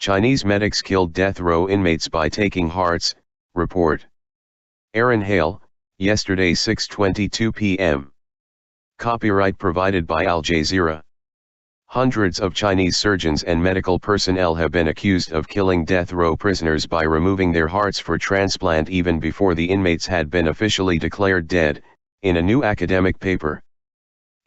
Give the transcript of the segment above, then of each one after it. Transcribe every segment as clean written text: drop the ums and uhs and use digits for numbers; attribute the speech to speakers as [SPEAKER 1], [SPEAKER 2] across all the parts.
[SPEAKER 1] Chinese medics killed death row inmates by taking hearts, report. Aaron Hale, yesterday 6:22 p.m. Copyright provided by Al Jazeera. Hundreds of Chinese surgeons and medical personnel have been accused of killing death row prisoners by removing their hearts for transplant even before the inmates had been officially declared dead, in a new academic paper.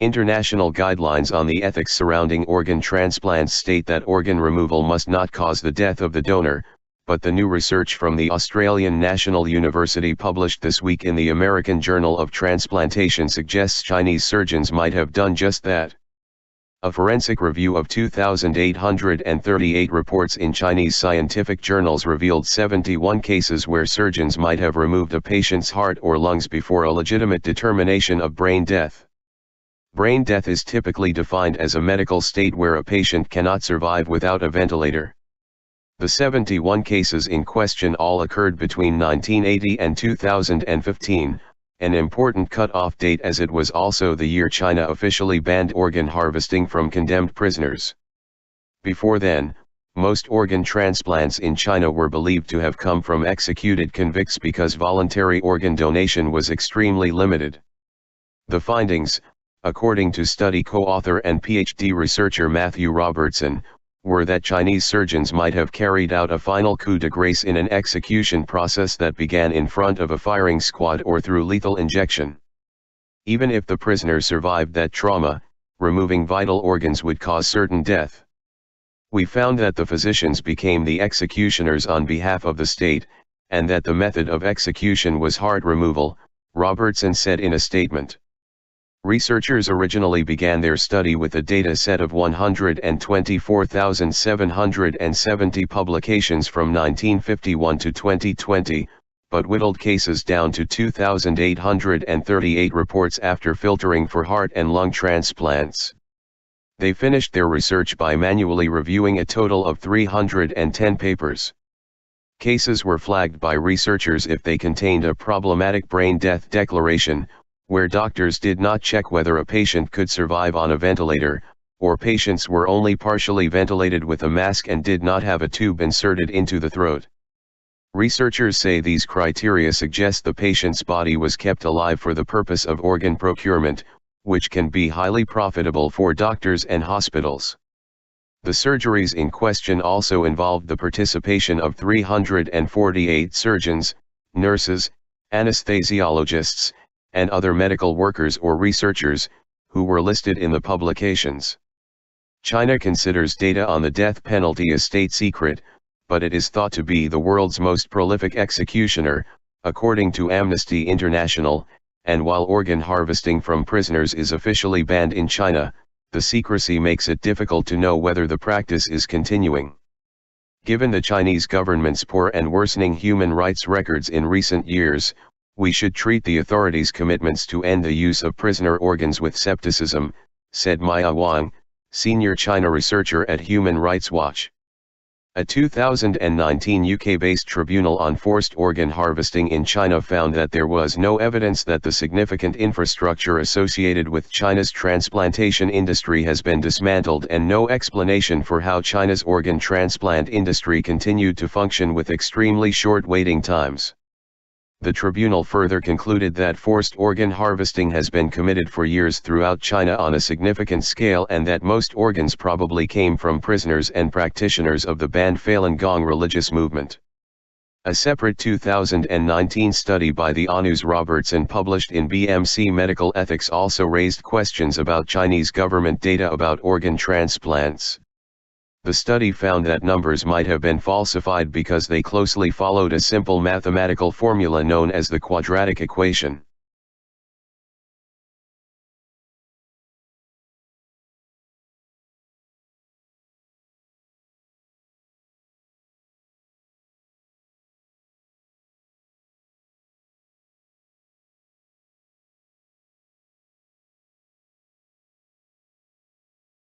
[SPEAKER 1] International guidelines on the ethics surrounding organ transplants state that organ removal must not cause the death of the donor, but the new research from the Australian National University published this week in the American Journal of Transplantation suggests Chinese surgeons might have done just that. A forensic review of 2,838 reports in Chinese scientific journals revealed 71 cases where surgeons might have removed a patient's heart or lungs before a legitimate determination of brain death. Brain death is typically defined as a medical state where a patient cannot survive without a ventilator. The 71 cases in question all occurred between 1980 and 2015, an important cut-off date as it was also the year China officially banned organ harvesting from condemned prisoners. Before then, most organ transplants in China were believed to have come from executed convicts because voluntary organ donation was extremely limited. The findings, according to study co-author and PhD researcher Matthew Robertson, were that Chinese surgeons might have carried out a final coup de grace in an execution process that began in front of a firing squad or through lethal injection. Even if the prisoner survived that trauma, removing vital organs would cause certain death. We found that the physicians became the executioners on behalf of the state, and that the method of execution was heart removal, Robertson said in a statement. Researchers originally began their study with a data set of 124,770 publications from 1951 to 2020, but whittled cases down to 2,838 reports after filtering for heart and lung transplants. They finished their research by manually reviewing a total of 310 papers. Cases were flagged by researchers if they contained a problematic brain death declaration, where doctors did not check whether a patient could survive on a ventilator, or patients were only partially ventilated with a mask and did not have a tube inserted into the throat. Researchers say these criteria suggest the patient's body was kept alive for the purpose of organ procurement, which can be highly profitable for doctors and hospitals. The surgeries in question also involved the participation of 348 surgeons, nurses, anesthesiologists, and other medical workers or researchers, who were listed in the publications. China considers data on the death penalty a state secret, but it is thought to be the world's most prolific executioner, according to Amnesty International, and while organ harvesting from prisoners is officially banned in China, the secrecy makes it difficult to know whether the practice is continuing. Given the Chinese government's poor and worsening human rights records in recent years, we should treat the authorities' commitments to end the use of prisoner organs with skepticism, said Maya Wang, senior China researcher at Human Rights Watch. A 2019 UK-based tribunal on forced organ harvesting in China found that there was no evidence that the significant infrastructure associated with China's transplantation industry has been dismantled and no explanation for how China's organ transplant industry continued to function with extremely short waiting times. The tribunal further concluded that forced organ harvesting has been committed for years throughout China on a significant scale and that most organs probably came from prisoners and practitioners of the banned Falun Gong religious movement. A separate 2019 study by the ONU's Robertson published in BMC Medical Ethics also raised questions about Chinese government data about organ transplants. The study found that numbers might have been falsified because they closely followed a simple mathematical formula known as the quadratic equation.